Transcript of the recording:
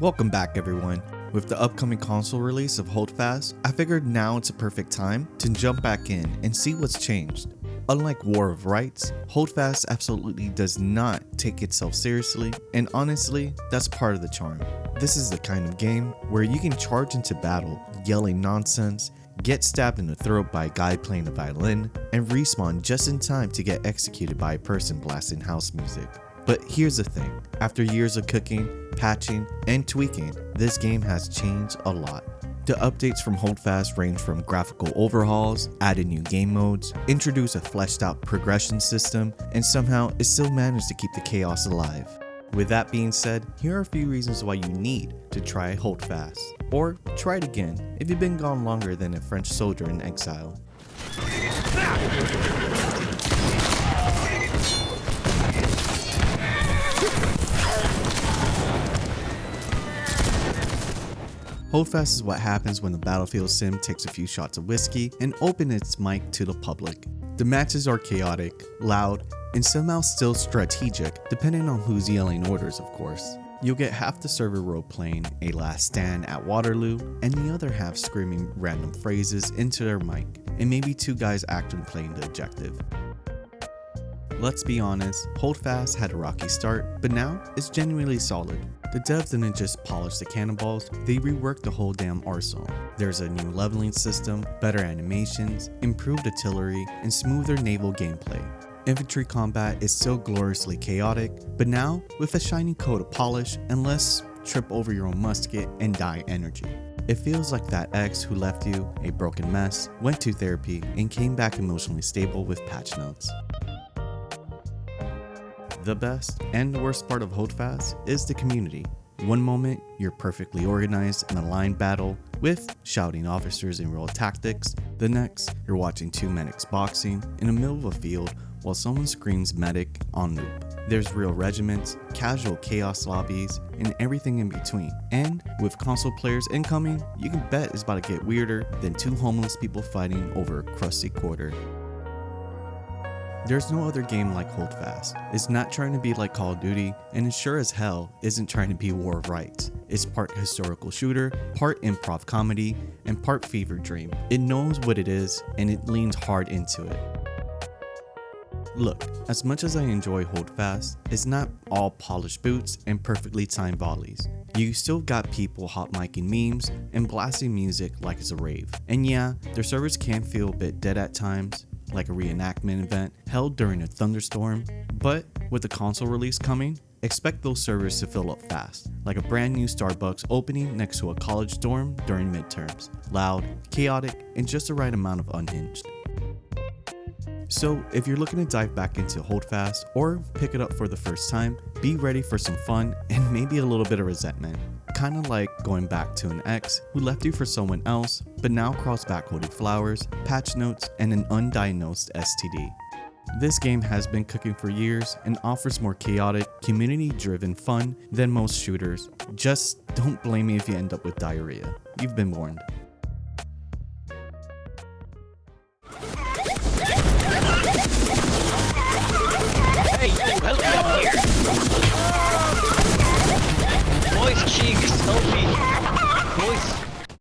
Welcome back everyone. With the upcoming console release of Holdfast, I figured now it's a perfect time to jump back in and see what's changed. Unlike War of Rights, Holdfast absolutely does not take itself seriously, and honestly, that's part of the charm. This is the kind of game where you can charge into battle, yelling nonsense, get stabbed in the throat by a guy playing the violin, and respawn just in time to get executed by a person blasting house music. But here's the thing, after years of cooking, patching, and tweaking, this game has changed a lot. The updates from Holdfast range from graphical overhauls, added new game modes, introduce a fleshed out progression system, and somehow it still managed to keep the chaos alive. With that being said, here are a few reasons why you need to try Holdfast, or try it again if you've been gone longer than a French soldier in exile. Holdfast is what happens when the battlefield sim takes a few shots of whiskey and opens its mic to the public. The matches are chaotic, loud, and somehow still strategic, depending on who's yelling orders, of course. You'll get half the server role-playing a last stand at Waterloo, and the other half screaming random phrases into their mic, and maybe two guys actually playing the objective. Let's be honest, Holdfast had a rocky start, but now it's genuinely solid. The devs didn't just polish the cannonballs, they reworked the whole damn arsenal. There's a new leveling system, better animations, improved artillery, and smoother naval gameplay. Infantry combat is still gloriously chaotic, but now with a shiny coat of polish and less trip over your own musket and die energy. It feels like that ex who left you a broken mess, went to therapy, and came back emotionally stable with patch notes. The best and the worst part of Holdfast is the community. One moment, you're perfectly organized in a line battle with shouting officers and real tactics. The next, you're watching two medics boxing in the middle of a field while someone screams medic on loop. There's real regiments, casual chaos lobbies, and everything in between. And with console players incoming, you can bet it's about to get weirder than two homeless people fighting over a crusty quarter. There's no other game like Holdfast. It's not trying to be like Call of Duty, and it sure as hell isn't trying to be War of Rights. It's part historical shooter, part improv comedy, and part fever dream. It knows what it is, and it leans hard into it. Look, as much as I enjoy Holdfast, it's not all polished boots and perfectly timed volleys. You still got people hot micing memes and blasting music like it's a rave. And yeah, their servers can feel a bit dead at times, like a reenactment event held during a thunderstorm, but with the console release coming, expect those servers to fill up fast, like a brand new Starbucks opening next to a college dorm during midterms. Loud, chaotic, and just the right amount of unhinged. So if you're looking to dive back into Holdfast or pick it up for the first time, be ready for some fun and maybe a little bit of resentment. Kinda like going back to an ex who left you for someone else, but now crawls back holding flowers, patch notes, and an undiagnosed STD. This game has been cooking for years and offers more chaotic, community-driven fun than most shooters. Just don't blame me if you end up with diarrhea. You've been warned. Hey, help me up here! Moist cheeks, help me!